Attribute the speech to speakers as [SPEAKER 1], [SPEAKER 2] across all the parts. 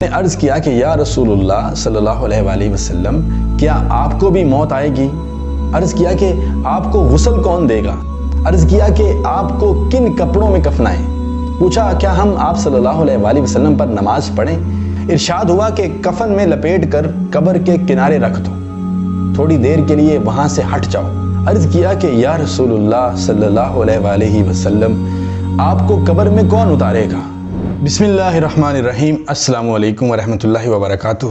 [SPEAKER 1] نے عرض کیا کہ یا رسول اللہ صلی اللہ علیہ وآلہ وسلم، کیا آپ کو بھی موت آئے گی؟ عرض کیا کہ آپ کو غسل کون دے گا؟ عرض کیا کہ آپ کو کن کپڑوں میں کفنائیں؟ پوچھا کیا ہم آپ صلی اللہ علیہ وآلہ وسلم پر نماز پڑھیں؟ ارشاد ہوا کہ کفن میں لپیٹ کر قبر کے کنارے رکھ دو، تھوڑی دیر کے لیے وہاں سے ہٹ جاؤ۔ عرض کیا کہ یا رسول اللہ صلی اللہ علیہ وآلہ وسلم، آپ کو قبر میں کون اتارے گا؟ بسم اللہ الرحمن الرحیم۔ السلام علیکم ورحمۃ اللہ وبرکاتہ۔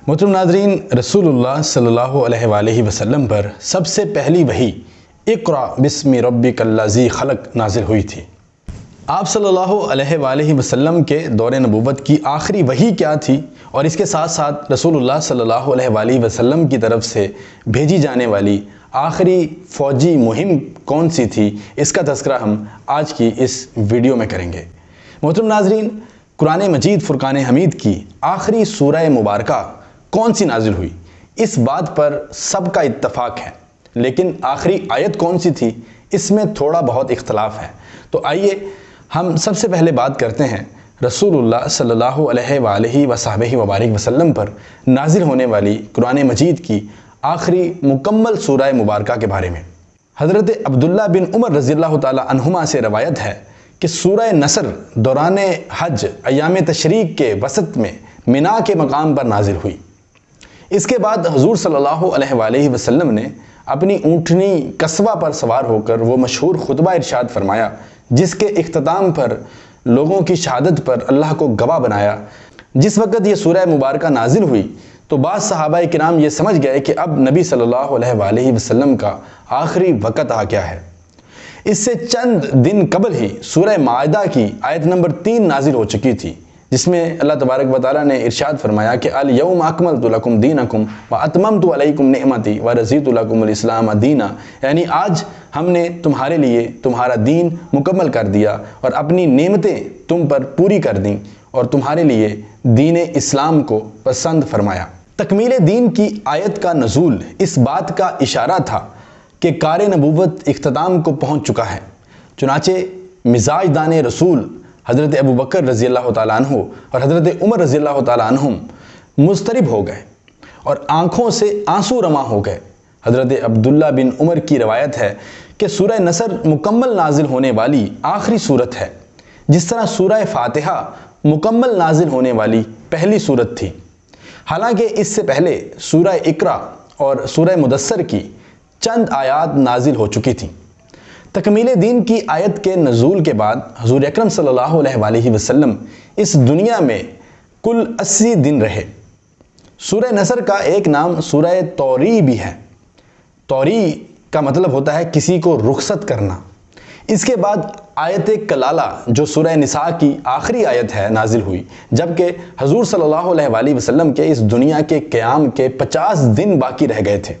[SPEAKER 1] محترم ناظرین، رسول اللہ صلی اللہ علیہ وآلہ وسلم پر سب سے پہلی وحی اقرأ بسم ربک الذی خلق نازل ہوئی تھی۔ آپ صلی اللہ علیہ وآلہ وسلم کے دور نبوت کی آخری وحی کیا تھی، اور اس کے ساتھ ساتھ رسول اللہ صلی اللہ علیہ وآلہ وسلم کی طرف سے بھیجی جانے والی آخری فوجی مہم کون سی تھی، اس کا تذکرہ ہم آج کی اس ویڈیو میں کریں گے۔ محترم ناظرین، قرآن مجید فرقان حمید کی آخری سورہ مبارکہ کون سی نازل ہوئی، اس بات پر سب کا اتفاق ہے، لیکن آخری آیت کون سی تھی، اس میں تھوڑا بہت اختلاف ہے۔ تو آئیے ہم سب سے پہلے بات کرتے ہیں رسول اللہ صلی اللہ علیہ وآلہ وصحبہ وبارک وسلم پر نازل ہونے والی قرآن مجید کی آخری مکمل سورہ مبارکہ کے بارے میں۔ حضرت عبداللہ بن عمر رضی اللہ تعالی عنہما سے روایت ہے کہ سورہ نصر دوران حج ایام تشریق کے وسط میں منا کے مقام پر نازل ہوئی۔ اس کے بعد حضور صلی اللہ علیہ وآلہ وسلم نے اپنی اونٹنی قصبہ پر سوار ہو کر وہ مشہور خطبہ ارشاد فرمایا، جس کے اختتام پر لوگوں کی شہادت پر اللہ کو گواہ بنایا۔ جس وقت یہ سورہ مبارکہ نازل ہوئی تو بعض صحابہ کرام یہ سمجھ گئے کہ اب نبی صلی اللہ علیہ وآلہ وسلم کا آخری وقت آ گیا ہے۔ اس سے چند دن قبل ہی سورہ مائدہ کی آیت نمبر 3 نازل ہو چکی تھی، جس میں اللہ تبارک و تعالیٰ نے ارشاد فرمایا کہ الیوم اکملت لکم دینکم واتممت علیکم نعمتی ورضیت لکم الاسلام دینا، یعنی آج ہم نے تمہارے لیے تمہارا دین مکمل کر دیا اور اپنی نعمتیں تم پر پوری کر دیں اور تمہارے لیے دین اسلام کو پسند فرمایا۔ تکمیل دین کی آیت کا نزول اس بات کا اشارہ تھا کہ کار نبوت اختتام کو پہنچ چکا ہے، چنانچہ مزاج دان رسول حضرت ابوبکر رضی اللہ تعالیٰ عنہ اور حضرت عمر رضی اللہ تعالیٰ عنہم مضطرب ہو گئے اور آنکھوں سے آنسو رواں ہو گئے۔ حضرت عبداللہ بن عمر کی روایت ہے کہ سورہ نصر مکمل نازل ہونے والی آخری صورت ہے، جس طرح سورہ فاتحہ مکمل نازل ہونے والی پہلی صورت تھی۔ حالانکہ اس سے پہلے سورہ اقرا اور سورہ مدثر کی چند آیات نازل ہو چکی تھیں۔ تکمیل دین کی آیت کے نزول کے بعد حضور اکرم صلی اللہ علیہ وآلہ وسلم اس دنیا میں کل 80 دن رہے۔ سورہ نصر کا ایک نام سورہ توری بھی ہے۔ توری کا مطلب ہوتا ہے کسی کو رخصت کرنا۔ اس کے بعد آیت کلالہ جو سورہ نساء کی آخری آیت ہے نازل ہوئی، جبکہ حضور صلی اللہ علیہ وآلہ وسلم کے اس دنیا کے قیام کے 50 دن باقی رہ گئے تھے۔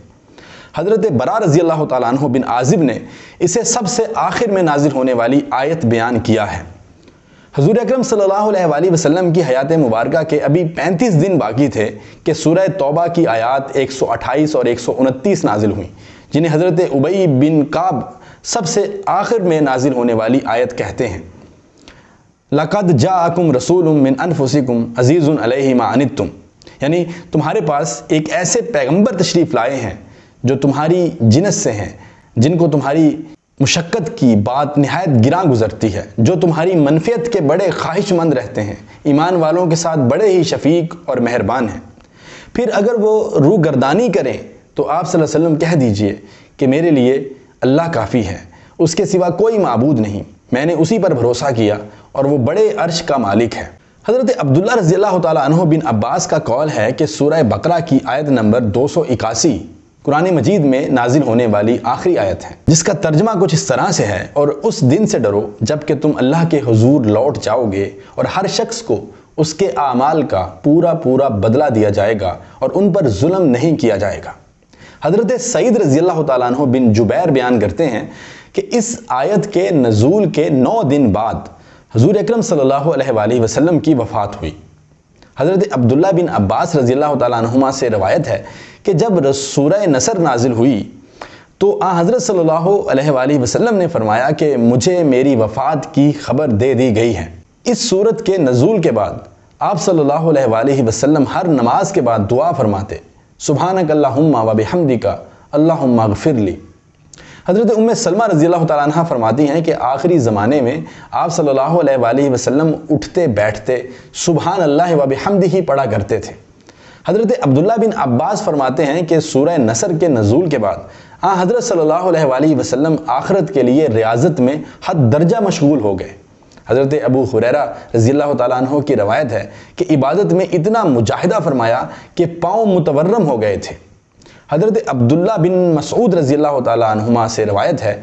[SPEAKER 1] حضرت برا رضی اللہ تعالیٰ عنہ بن عازب نے اسے سب سے آخر میں نازل ہونے والی آیت بیان کیا ہے۔ حضور اکرم صلی اللہ علیہ وآلہ وسلم کی حیات مبارکہ کے ابھی 35 دن باقی تھے کہ سورہ توبہ کی آیات 128 اور 129 نازل ہوئیں، جنہیں حضرت ابی بن کعب سب سے آخر میں نازل ہونے والی آیت کہتے ہیں۔ لَقَدْ جَاءَكُمْ رَسُولٌ مِّنْ أَنفُسِكُمْ عَزِيزٌ عَلَيْهِ مَا عَنِتُّمْ، یعنی تمہارے پاس ایک ایسے پیغمبر تشریف لائے ہیں جو تمہاری جنس سے ہیں، جن کو تمہاری مشقت کی بات نہایت گراں گزرتی ہے، جو تمہاری منفعت کے بڑے خواہش مند رہتے ہیں، ایمان والوں کے ساتھ بڑے ہی شفیق اور مہربان ہیں۔ پھر اگر وہ روح گردانی کریں تو آپ صلی اللہ علیہ وسلم کہہ دیجئے کہ میرے لیے اللہ کافی ہے، اس کے سوا کوئی معبود نہیں، میں نے اسی پر بھروسہ کیا اور وہ بڑے عرش کا مالک ہے۔ حضرت عبداللہ رضی اللہ تعالیٰ عنہ بن عباس کا قول ہے کہ سورہ بقرہ کی آیت نمبر 281 قرآن مجید میں نازل ہونے والی آخری آیت ہے، جس کا ترجمہ کچھ اس طرح سے ہے، اور اس دن سے ڈرو جب کہ تم اللہ کے حضور لوٹ جاؤ گے اور ہر شخص کو اس کے اعمال کا پورا پورا بدلہ دیا جائے گا اور ان پر ظلم نہیں کیا جائے گا۔ حضرت سعید رضی اللہ تعالیٰ عنہ بن جبیر بیان کرتے ہیں کہ اس آیت کے نزول کے 9 دن بعد حضور اکرم صلی اللہ علیہ وآلہ وسلم کی وفات ہوئی۔ حضرت عبداللہ بن عباس رضی اللہ تعالیٰ عنہما سے روایت ہے کہ جب سورہ نصر نازل ہوئی تو حضرت صلی اللہ علیہ وآلہ وسلم نے فرمایا کہ مجھے میری وفات کی خبر دے دی گئی ہے۔ اس سورت کے نزول کے بعد آپ صلی اللہ علیہ وآلہ وسلم ہر نماز کے بعد دعا فرماتے، سبحانک اللہم و بحمدک اللہم اغفر لی۔ حضرت ام سلمہ رضی اللہ تعالیٰ عنہ فرماتی ہیں کہ آخری زمانے میں آپ صلی اللہ علیہ وآلہ وسلم اٹھتے بیٹھتے سبحان اللہ و بحمدہ پڑھا کرتے تھے۔ حضرت عبداللہ بن عباس فرماتے ہیں کہ سورہ نصر کے نزول کے بعد حضرت صلی اللہ علیہ وآلہ وسلم آخرت کے لیے ریاضت میں حد درجہ مشغول ہو گئے۔ حضرت ابو ہریرہ رضی اللہ تعالیٰ عنہ کی روایت ہے کہ عبادت میں اتنا مجاہدہ فرمایا کہ پاؤں متورم ہو گئے تھے۔ حضرت عبداللہ بن مسعود رضی اللہ تعالیٰ عنہما سے روایت ہے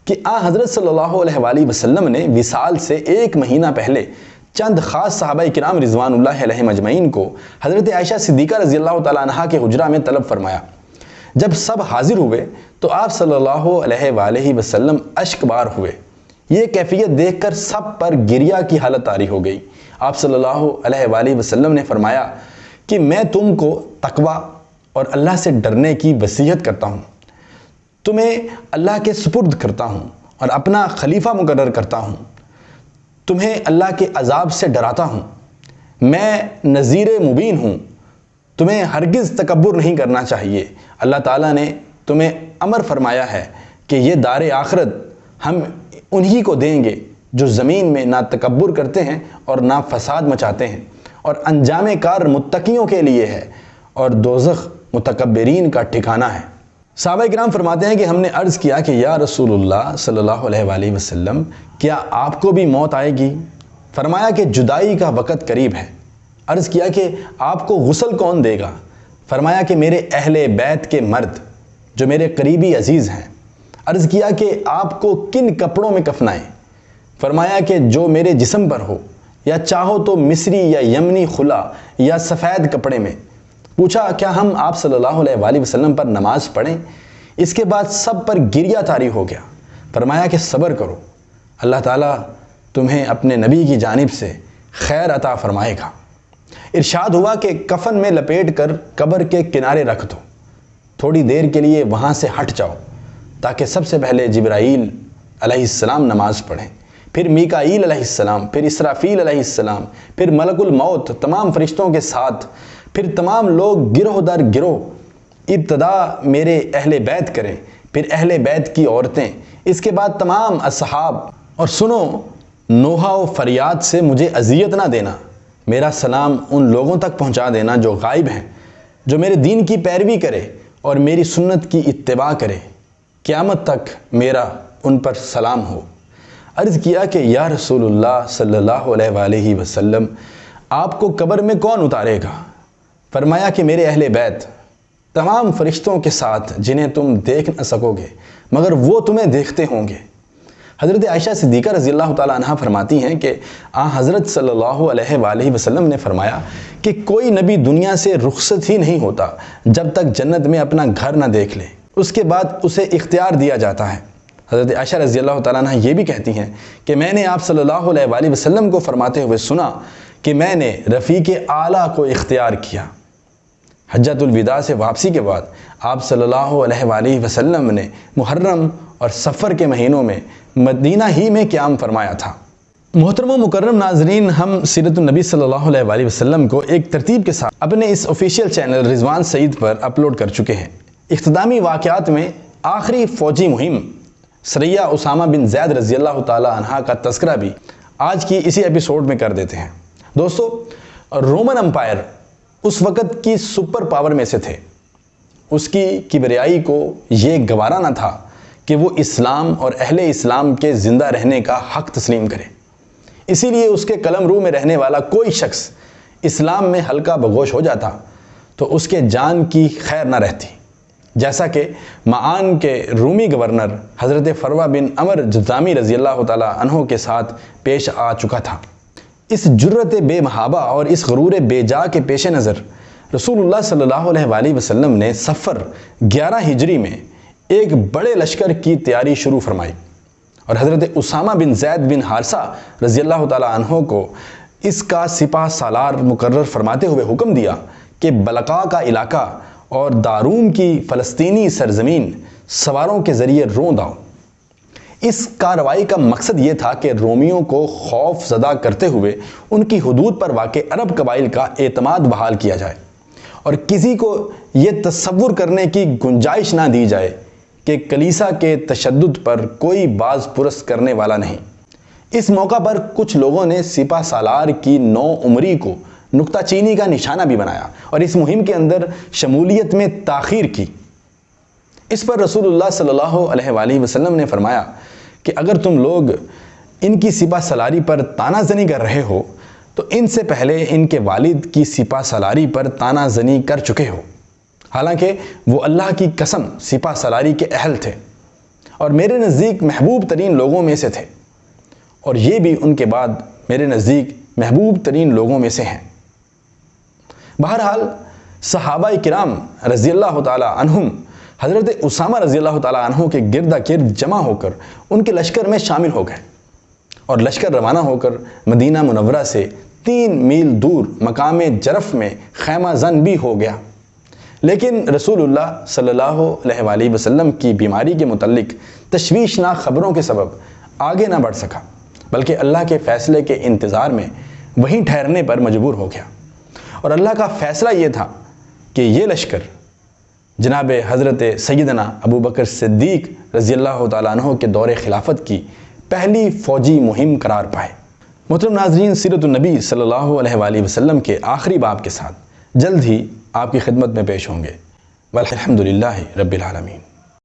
[SPEAKER 1] کہ حضرت صلی اللہ علیہ وآلہ وسلم نے وصال سے 1 مہینہ پہلے چند خاص صحابہ کرام رضوان اللہ علیہ مجمعین کو حضرت عائشہ صدیقہ رضی اللہ تعالیٰ عنہ کے حجرہ میں طلب فرمایا۔ جب سب حاضر ہوئے تو آپ صلی اللہ علیہ وآلہ وسلم اشک بار ہوئے۔ یہ کیفیت دیکھ کر سب پر گریہ کی حالت طاری ہو گئی۔ آپ صلی اللہ علیہ وآلہ وسلم نے فرمایا کہ میں تم کو تقوی اور اللہ سے ڈرنے کی وصیت کرتا ہوں، تمہیں اللہ کے سپرد کرتا ہوں اور اپنا خلیفہ مقرر کرتا ہوں، تمہیں اللہ کے عذاب سے ڈراتا ہوں، میں نذیر مبین ہوں، تمہیں ہرگز تکبر نہیں کرنا چاہیے۔ اللہ تعالیٰ نے تمہیں امر فرمایا ہے کہ یہ دار آخرت ہم انہی کو دیں گے جو زمین میں نہ تکبر کرتے ہیں اور نہ فساد مچاتے ہیں، اور انجام کار متقیوں کے لیے ہے اور دوزخ متکبرین کا ٹھکانہ ہے۔ صحابہ کرام فرماتے ہیں کہ ہم نے عرض کیا کہ یا رسول اللہ صلی اللہ علیہ وآلہ وسلم کیا آپ کو بھی موت آئے گی؟ فرمایا کہ جدائی کا وقت قریب ہے۔ عرض کیا کہ آپ کو غسل کون دے گا؟ فرمایا کہ میرے اہل بیت کے مرد جو میرے قریبی عزیز ہیں۔ عرض کیا کہ آپ کو کن کپڑوں میں کفنائیں؟ فرمایا کہ جو میرے جسم پر ہو، یا چاہو تو مصری یا یمنی خلا یا سفید کپڑے میں۔ پوچھا کیا ہم آپ صلی اللہ علیہ وآلہ وسلم پر نماز پڑھیں؟ اس کے بعد سب پر گریہ طاری ہو گیا۔ فرمایا کہ صبر کرو، اللہ تعالیٰ تمہیں اپنے نبی کی جانب سے خیر عطا فرمائے گا۔ ارشاد ہوا کہ کفن میں لپیٹ کر قبر کے کنارے رکھ دو، تھوڑی دیر کے لیے وہاں سے ہٹ جاؤ تاکہ سب سے پہلے جبرائیل علیہ السلام نماز پڑھیں، پھر میکائیل علیہ السلام، پھر اسرافیل علیہ السلام، پھر ملک الموت تمام فرشتوں کے ساتھ، پھر تمام لوگ گروہ در گروہ ابتدا میرے اہل بیت کریں، پھر اہل بیت کی عورتیں، اس کے بعد تمام اصحاب۔ اور سنو، نوحہ و فریاد سے مجھے اذیت نہ دینا، میرا سلام ان لوگوں تک پہنچا دینا جو غائب ہیں، جو میرے دین کی پیروی کرے اور میری سنت کی اتباع کرے، قیامت تک میرا ان پر سلام ہو۔ عرض کیا کہ یا رسول اللہ صلی اللہ علیہ وآلہ وسلم آپ کو قبر میں کون اتارے گا؟ فرمایا کہ میرے اہل بیت تمام فرشتوں کے ساتھ جنہیں تم دیکھ نہ سکو گے مگر وہ تمہیں دیکھتے ہوں گے۔ حضرت عائشہ صدیقہ رضی اللہ تعالیٰ عنہ فرماتی ہیں کہ حضرت صلی اللہ علیہ وآلہ وسلم نے فرمایا کہ کوئی نبی دنیا سے رخصت ہی نہیں ہوتا جب تک جنت میں اپنا گھر نہ دیکھ لے، اس کے بعد اسے اختیار دیا جاتا ہے۔ حضرت عائشہ رضی اللہ تعالیٰ عنہ یہ بھی کہتی ہیں کہ میں نے آپ صلی اللہ علیہ وآلہ وسلم کو فرماتے ہوئے سنا کہ میں نے رفیق اعلیٰ کو اختیار کیا۔ حجۃ الوداع سے واپسی کے بعد آپ صلی اللہ علیہ وآلہ وسلم نے محرم اور صفر کے مہینوں میں مدینہ ہی میں قیام فرمایا تھا۔ محترم و مکرم ناظرین، ہم سیرت النبی صلی اللہ علیہ وآلہ وسلم کو ایک ترتیب کے ساتھ اپنے اس آفیشیل چینل رضوان سعید پر اپلوڈ کر چکے ہیں۔ اختتامی واقعات میں آخری فوجی مہم سریہ اسامہ بن زید رضی اللہ تعالیٰ عنہ کا تذکرہ بھی آج کی اسی ایپیسوڈ میں کر دیتے ہیں۔ دوستو، رومن امپائر اس وقت کی سپر پاور میں سے تھے۔ اس کی کبریائی کو یہ گوارا نہ تھا کہ وہ اسلام اور اہل اسلام کے زندہ رہنے کا حق تسلیم کرے، اسی لیے اس کے قلم رو میں رہنے والا کوئی شخص اسلام میں ہلکا بگوش ہو جاتا تو اس کے جان کی خیر نہ رہتی، جیسا کہ معان کے رومی گورنر حضرت فروہ بن عمر جذامی رضی اللہ تعالیٰ عنہ کے ساتھ پیش آ چکا تھا۔ اس جرت بے محابہ اور اس غرور بے جا کے پیش نظر رسول اللہ صلی اللہ علیہ وآلہ وسلم نے صفر 11 ہجری میں ایک بڑے لشکر کی تیاری شروع فرمائی اور حضرت اسامہ بن زید بن حارثہ رضی اللہ تعالیٰ عنہ کو اس کا سپاہ سالار مقرر فرماتے ہوئے حکم دیا کہ بلقاء کا علاقہ اور داروم کی فلسطینی سرزمین سواروں کے ذریعے روند آؤ۔ اس کارروائی کا مقصد یہ تھا کہ رومیوں کو خوف زدہ کرتے ہوئے ان کی حدود پر واقع عرب قبائل کا اعتماد بحال کیا جائے اور کسی کو یہ تصور کرنے کی گنجائش نہ دی جائے کہ کلیسا کے تشدد پر کوئی باز پرس کرنے والا نہیں۔ اس موقع پر کچھ لوگوں نے سپہ سالار کی 9 عمری کو نکتہ چینی کا نشانہ بھی بنایا اور اس مہم کے اندر شمولیت میں تاخیر کی۔ اس پر رسول اللہ صلی اللہ علیہ وآلہ وسلم نے فرمایا کہ اگر تم لوگ ان کی سپہ سالاری پر تانا زنی کر رہے ہو تو ان سے پہلے ان کے والد کی سپہ سالاری پر تانا زنی کر چکے ہو، حالانکہ وہ اللہ کی قسم سپہ سالاری کے اہل تھے اور میرے نزدیک محبوب ترین لوگوں میں سے تھے، اور یہ بھی ان کے بعد میرے نزدیک محبوب ترین لوگوں میں سے ہیں۔ بہرحال صحابہ کرام رضی اللہ تعالی عنہم حضرت اسامہ رضی اللہ تعالیٰ عنہ کے گرد گرد جمع ہو کر ان کے لشکر میں شامل ہو گئے اور لشکر روانہ ہو کر مدینہ منورہ سے 3 میل دور مقام جرف میں خیمہ زن بھی ہو گیا، لیکن رسول اللہ صلی اللہ علیہ وآلہ وسلم کی بیماری کے متعلق تشویشناک خبروں کے سبب آگے نہ بڑھ سکا، بلکہ اللہ کے فیصلے کے انتظار میں وہیں ٹھہرنے پر مجبور ہو گیا۔ اور اللہ کا فیصلہ یہ تھا کہ یہ لشکر جناب حضرت سیدنا ابو بکر صدیق رضی اللہ تعالیٰ عنہ کے دور خلافت کی پہلی فوجی مہم قرار پائے۔ محترم ناظرین، سیرت النبی صلی اللہ علیہ وآلہ وسلم کے آخری باب کے ساتھ جلد ہی آپ کی خدمت میں پیش ہوں گے۔ والحمدللہ رب العالمین۔